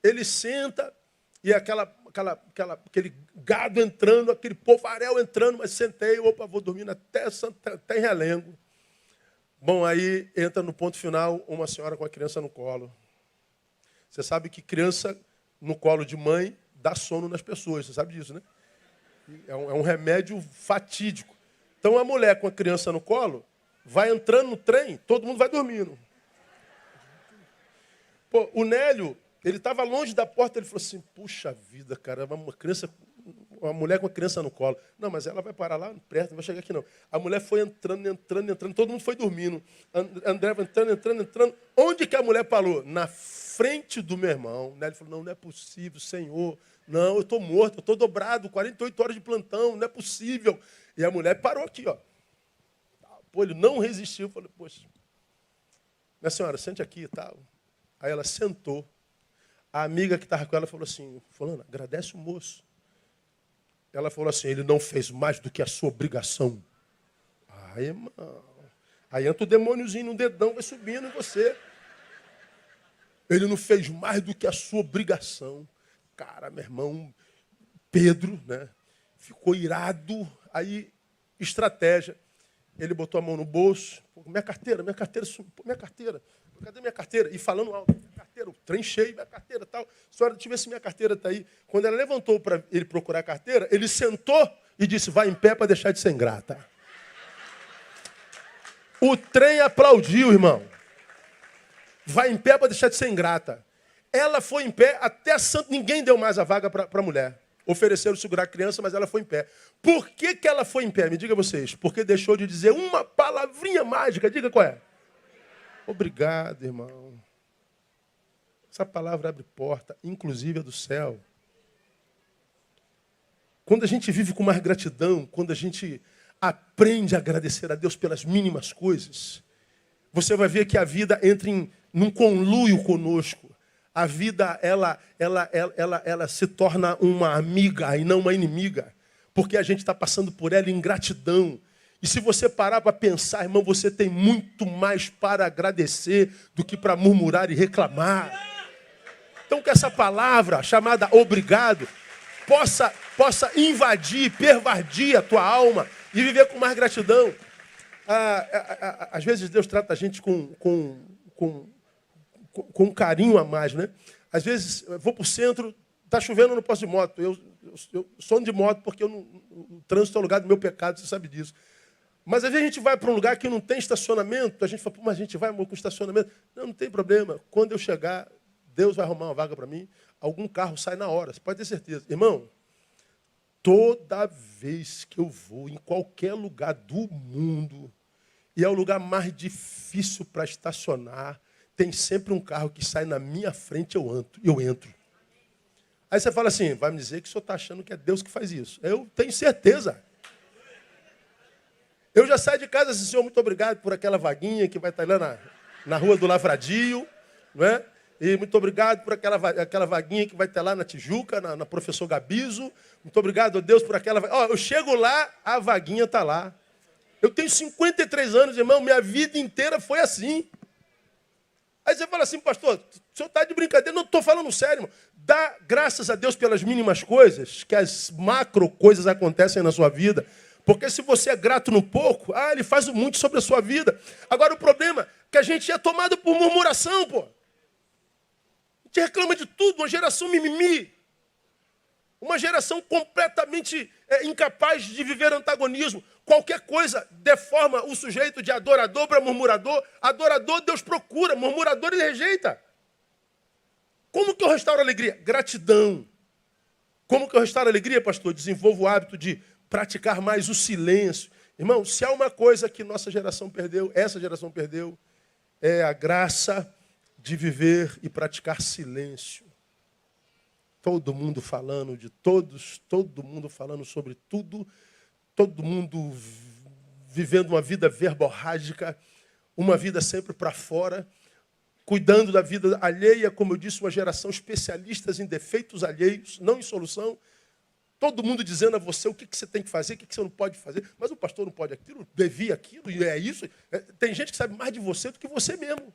Ele senta e aquele gado entrando, aquele povarel entrando, mas sentei, opa, vou dormir até em Realengo. Bom, aí entra no ponto final uma senhora com a criança no colo. Você sabe que criança no colo de mãe dá sono nas pessoas, você sabe disso, né? É um remédio fatídico. Então a mulher com a criança no colo vai entrando no trem, todo mundo vai dormindo. Pô, o Nélio, ele estava longe da porta, ele falou assim, puxa vida, cara, uma mulher com a criança no colo. Não, mas ela vai parar lá perto, não vai chegar aqui não. A mulher foi entrando, todo mundo foi dormindo. André vai entrando. Onde que a mulher parou? Na frente do meu irmão. O Nélio falou, não é possível, Senhor. Não, eu estou morto, eu estou dobrado, 48 horas de plantão, não é possível. E a mulher parou aqui, ó. Pô, ele não resistiu. Eu falei, poxa, minha senhora, sente aqui e tal. Aí ela sentou. A amiga que estava com ela falou assim, fulana, agradece o moço. Ela falou assim, ele não fez mais do que a sua obrigação. Ai, irmão. Aí entra o demôniozinho no dedão, vai subindo em você. Ele não fez mais do que a sua obrigação. Cara, meu irmão, Pedro, né, ficou irado. Aí, estratégia. Ele botou a mão no bolso. Minha carteira. Cadê minha carteira? E falando alto, minha carteira, o trem cheio, minha carteira tal. Senhora, deixa eu ver se minha carteira está aí. Quando ela levantou para ele procurar a carteira, ele sentou e disse, vai em pé para deixar de ser ingrata. O trem aplaudiu, irmão. Vai em pé para deixar de ser ingrata. Ela foi em pé até santo. Ninguém deu mais a vaga para a mulher. Ofereceram segurar a criança, mas ela foi em pé. Por que ela foi em pé? Me diga vocês. Porque deixou de dizer uma palavrinha mágica. Diga qual é. Obrigado, irmão. Essa palavra abre porta, inclusive a do céu. Quando a gente vive com mais gratidão, quando a gente aprende a agradecer a Deus pelas mínimas coisas, você vai ver que a vida entra num conluio conosco. A vida, ela se torna uma amiga e não uma inimiga, porque a gente está passando por ela em gratidão. E se você parar para pensar, irmão, você tem muito mais para agradecer do que para murmurar e reclamar. Então que essa palavra chamada obrigado possa invadir, pervadir a tua alma e viver com mais gratidão. Às vezes Deus trata a gente com carinho a mais, né? Às vezes eu vou para o centro, está chovendo, eu não posso de moto. Eu sou de moto porque o trânsito é o lugar do meu pecado, você sabe disso. Mas às vezes a gente vai para um lugar que não tem estacionamento, a gente fala, mas a gente vai com estacionamento. Não tem problema. Quando eu chegar, Deus vai arrumar uma vaga para mim, algum carro sai na hora, você pode ter certeza. Irmão, toda vez que eu vou em qualquer lugar do mundo, e é o lugar mais difícil para estacionar, tem sempre um carro que sai na minha frente, eu entro. Aí você fala assim, vai me dizer que o senhor está achando que é Deus que faz isso. Eu tenho certeza. Eu já saio de casa assim, Senhor, muito obrigado por aquela vaguinha que vai estar lá na Rua do Lavradio, não é? E muito obrigado por aquela vaguinha que vai estar lá na Tijuca, na Professor Gabizo. Muito obrigado a Deus por aquela vaguinha. Eu chego lá, a vaguinha está lá. Eu tenho 53 anos, irmão, minha vida inteira foi assim. Aí você fala assim, pastor, o senhor está de brincadeira. Não estou falando sério, irmão. Dá graças a Deus pelas mínimas coisas, que as macro coisas acontecem na sua vida. Porque se você é grato no pouco, ele faz muito sobre a sua vida. Agora o problema é que a gente é tomado por murmuração, pô. A gente reclama de tudo, uma geração mimimi. Uma geração completamente incapaz de viver antagonismo. Qualquer coisa deforma o sujeito de adorador para murmurador. Adorador Deus procura, murmurador ele rejeita. Como que eu restauro a alegria? Gratidão. Como que eu restauro a alegria, pastor? Desenvolvo o hábito de praticar mais o silêncio. Irmão, se há uma coisa que nossa geração perdeu, essa geração perdeu, é a graça de viver e praticar silêncio. Todo mundo falando de todos, todo mundo falando sobre tudo, todo mundo vivendo uma vida verborrágica, uma vida sempre para fora, cuidando da vida alheia, como eu disse, uma geração especialistas em defeitos alheios, não em solução. Todo mundo dizendo a você o que você tem que fazer, o que você não pode fazer. Mas o pastor não pode aquilo, devia aquilo, e é isso. Tem gente que sabe mais de você do que você mesmo.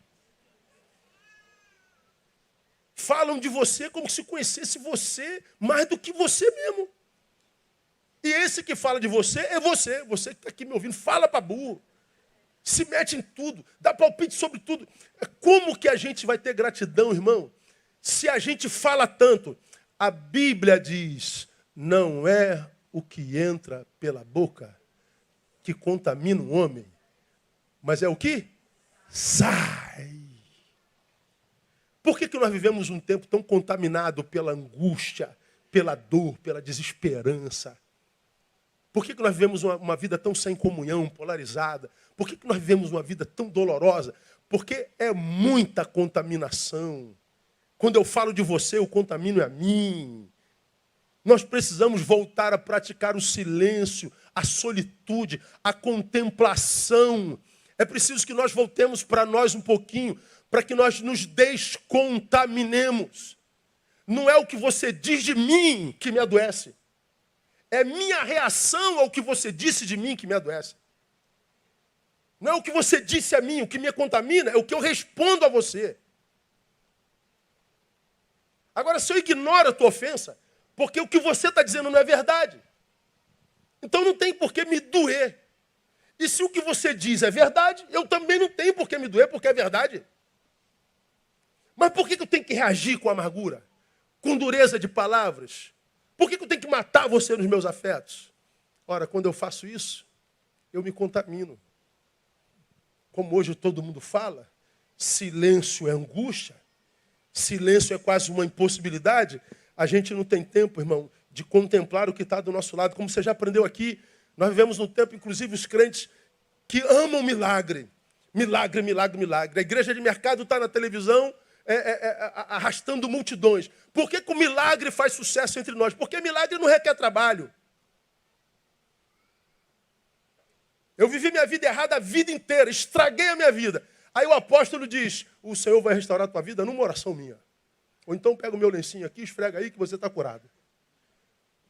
Falam de você como se conhecesse você mais do que você mesmo. E esse que fala de você é você. Você que está aqui me ouvindo, fala para burro. Se mete em tudo, dá palpite sobre tudo. Como que a gente vai ter gratidão, irmão? Se a gente fala tanto. A Bíblia diz, não é o que entra pela boca que contamina o homem, mas é o que sai. Por que nós vivemos um tempo tão contaminado pela angústia, pela dor, pela desesperança? Por que nós vivemos uma vida tão sem comunhão, polarizada? Por que nós vivemos uma vida tão dolorosa? Porque é muita contaminação. Quando eu falo de você, o contamino é a mim. Nós precisamos voltar a praticar o silêncio, a solitude, a contemplação. É preciso que nós voltemos para nós um pouquinho, para que nós nos descontaminemos. Não é o que você diz de mim que me adoece. É minha reação ao que você disse de mim que me adoece. Não é o que você disse a mim, o que me contamina, é o que eu respondo a você. Agora, se eu ignoro a tua ofensa, porque o que você está dizendo não é verdade, então não tem por que me doer. E se o que você diz é verdade, eu também não tenho por que me doer, porque é verdade. Mas por que eu tenho que reagir com amargura? Com dureza de palavras? Por que eu tenho que matar você nos meus afetos? Ora, quando eu faço isso, eu me contamino. Como hoje todo mundo fala, silêncio é angústia, silêncio é quase uma impossibilidade. A gente não tem tempo, irmão, de contemplar o que está do nosso lado. Como você já aprendeu aqui, nós vivemos num tempo, inclusive, os crentes que amam milagre. Milagre, milagre, milagre. A igreja de mercado está na televisão arrastando multidões. Por que o milagre faz sucesso entre nós? Porque milagre não requer trabalho. Eu vivi minha vida errada a vida inteira, estraguei a minha vida. Aí o apóstolo diz, o Senhor vai restaurar a tua vida numa oração minha. Ou então pega o meu lencinho aqui, esfrega aí que você está curado.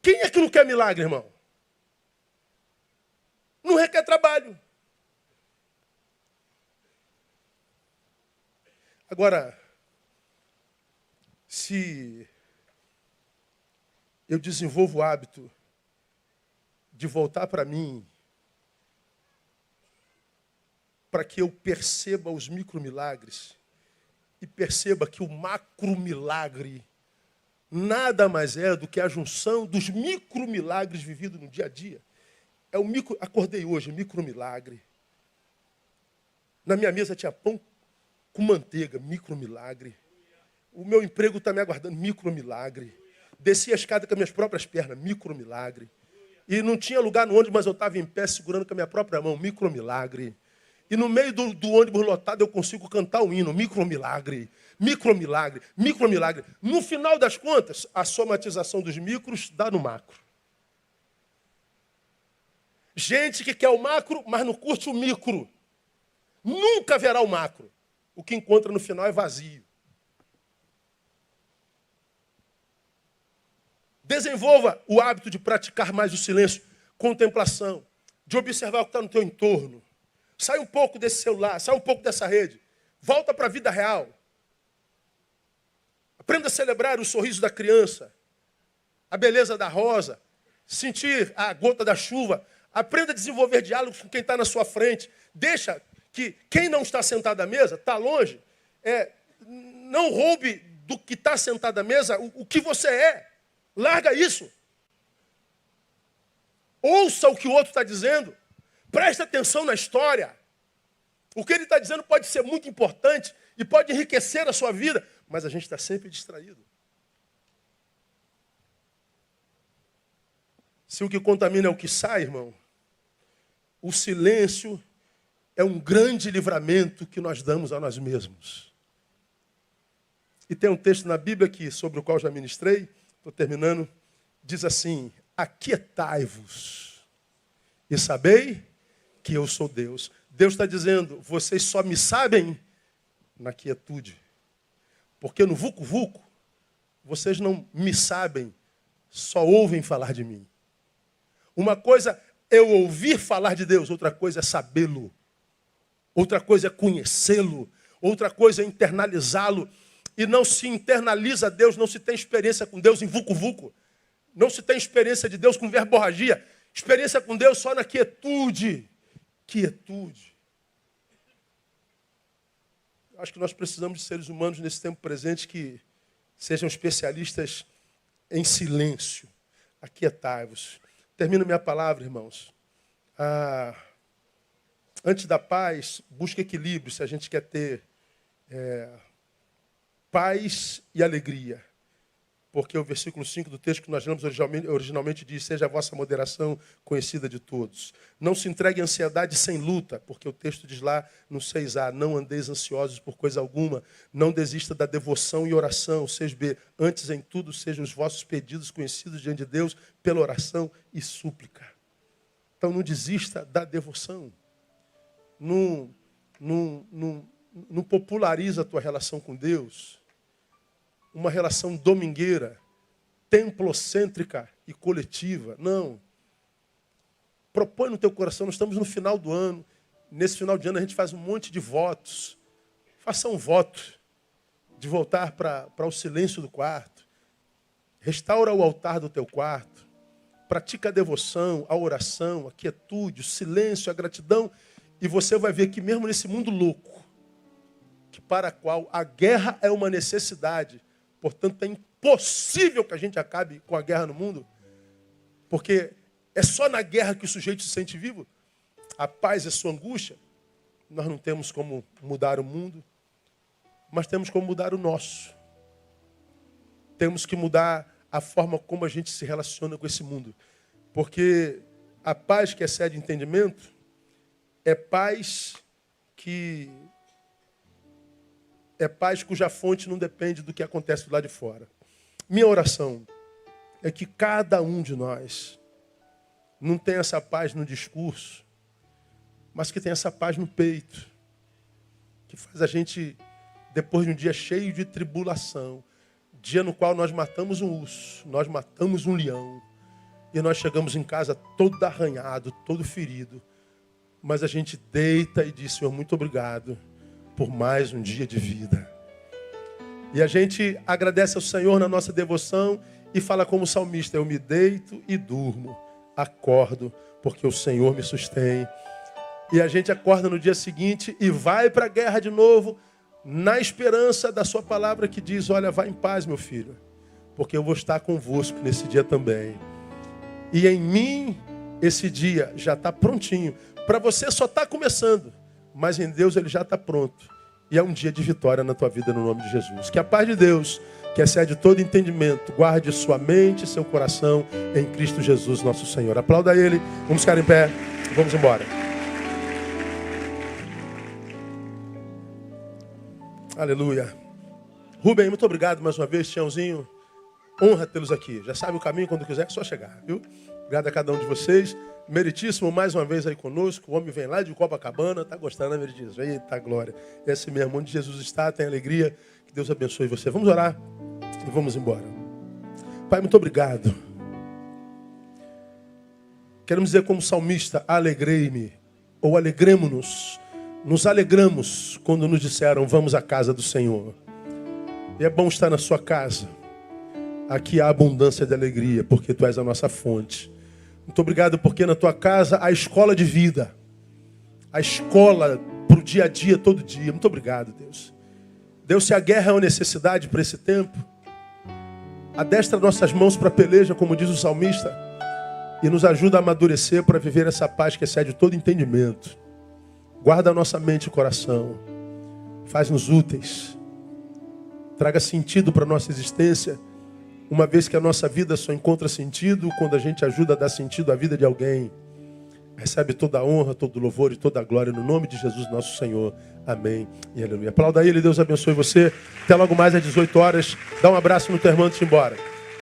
Quem é que não quer milagre, irmão? Não requer trabalho. Agora, se eu desenvolvo o hábito de voltar para mim, para que eu perceba os micromilagres e perceba que o macromilagre nada mais é do que a junção dos micromilagres vividos no dia a dia. É o micro, acordei hoje, micromilagre. Na minha mesa tinha pão com manteiga, micromilagre. O meu emprego está me aguardando, micromilagre. Desci a escada com as minhas próprias pernas, micromilagre. E não tinha lugar no ônibus, mas eu estava em pé segurando com a minha própria mão, micromilagre. E no meio do ônibus lotado eu consigo cantar o hino, micromilagre, micromilagre, micromilagre. No final das contas, a somatização dos micros dá no macro. Gente que quer o macro, mas não curte o micro. Nunca verá o macro. O que encontra no final é vazio. Desenvolva o hábito de praticar mais o silêncio, contemplação, de observar o que está no teu entorno. Sai um pouco desse celular, sai um pouco dessa rede. Volta para a vida real. Aprenda a celebrar o sorriso da criança, a beleza da rosa, sentir a gota da chuva. Aprenda a desenvolver diálogos com quem está na sua frente. Deixa que quem não está sentado à mesa, está longe, não roube do que está sentado à mesa o que você é. Larga isso. Ouça o que o outro está dizendo. Preste atenção na história. O que ele está dizendo pode ser muito importante e pode enriquecer a sua vida, mas a gente está sempre distraído. Se o que contamina é o que sai, irmão, o silêncio é um grande livramento que nós damos a nós mesmos. E tem um texto na Bíblia sobre o qual já ministrei, estou terminando, diz assim, aquietai-vos e sabei que eu sou Deus. Deus está dizendo, vocês só me sabem na quietude. Porque no vucu-vucu, vocês não me sabem, só ouvem falar de mim. Uma coisa é eu ouvir falar de Deus, outra coisa é sabê-lo. Outra coisa é conhecê-lo. Outra coisa é internalizá-lo. E não se internaliza Deus, não se tem experiência com Deus em vucu-vucu. Não se tem experiência de Deus com verborragia. Experiência com Deus só na quietude. Quietude. Acho que nós precisamos de seres humanos nesse tempo presente que sejam especialistas em silêncio. Aquietai-vos. Termino minha palavra, irmãos. Antes da paz, busque equilíbrio se a gente quer ter paz e alegria. Porque o versículo 5 do texto que nós lemos originalmente diz, seja a vossa moderação conhecida de todos. Não se entregue à ansiedade sem luta, porque o texto diz lá no 6a, não andeis ansiosos por coisa alguma, não desista da devoção e oração, 6b, antes em tudo sejam os vossos pedidos conhecidos diante de Deus pela oração e súplica. Então não desista da devoção. Não populariza a tua relação com Deus. Uma relação domingueira, templocêntrica e coletiva. Não. Propõe no teu coração, nós estamos no final do ano. Nesse final de ano a gente faz um monte de votos. Faça um voto de voltar para o silêncio do quarto. Restaura o altar do teu quarto. Pratica a devoção, a oração, a quietude, o silêncio, a gratidão. E você vai ver que mesmo nesse mundo louco, que para a qual a guerra é uma necessidade, portanto, é impossível que a gente acabe com a guerra no mundo, porque é só na guerra que o sujeito se sente vivo. A paz é sua angústia. Nós não temos como mudar o mundo, mas temos como mudar o nosso. Temos que mudar a forma como a gente se relaciona com esse mundo. Porque a paz que excede entendimento é paz cuja fonte não depende do que acontece do lado de fora. Minha oração é que cada um de nós não tenha essa paz no discurso, mas que tem essa paz no peito, que faz a gente, depois de um dia cheio de tribulação, dia no qual nós matamos um urso, nós matamos um leão, e nós chegamos em casa todo arranhado, todo ferido, mas a gente deita e diz: Senhor, muito obrigado por mais um dia de vida. E a gente agradece ao Senhor na nossa devoção e fala como o salmista: eu me deito e durmo, acordo, porque o Senhor me sustém. E a gente acorda no dia seguinte e vai para a guerra de novo, na esperança da sua palavra que diz: olha, vá em paz, meu filho, porque eu vou estar convosco nesse dia também. E em mim, esse dia já está prontinho. Para você só está começando, mas em Deus ele já está pronto. E é um dia de vitória na tua vida, no nome de Jesus. Que a paz de Deus, que excede todo entendimento, guarde sua mente e seu coração em Cristo Jesus, nosso Senhor. Aplauda Ele, vamos ficar em pé, vamos embora. Aleluia. Rubem, muito obrigado mais uma vez, Tiãozinho. Honra tê-los aqui. Já sabe o caminho, quando quiser é só chegar, viu? Obrigado a cada um de vocês. Meritíssimo, mais uma vez aí conosco. O homem vem lá de Copacabana. Tá gostando, né, Meritíssimo? Eita, glória. É assim mesmo, onde Jesus está, tem alegria. Que Deus abençoe você. Vamos orar e vamos embora. Pai, muito obrigado. Queremos dizer como salmista: alegrei-me, ou alegremo-nos. Nos alegramos quando nos disseram: vamos à casa do Senhor. E é bom estar na sua casa. Aqui há abundância de alegria, porque tu és a nossa fonte. Muito obrigado, porque na tua casa há escola de vida. A escola para o dia a dia, todo dia. Muito obrigado, Deus. Deus, se a guerra é uma necessidade para esse tempo, adestra nossas mãos para a peleja, como diz o salmista, e nos ajuda a amadurecer para viver essa paz que excede todo entendimento. Guarda a nossa mente e coração. Faz-nos úteis. Traga sentido para a nossa existência, uma vez que a nossa vida só encontra sentido quando a gente ajuda a dar sentido à vida de alguém. Recebe toda a honra, todo o louvor e toda a glória no nome de Jesus, nosso Senhor. Amém e aleluia. Aplauda Ele, Deus abençoe você. Até logo mais às 18 horas. Dá um abraço no teu irmão antes de ir embora.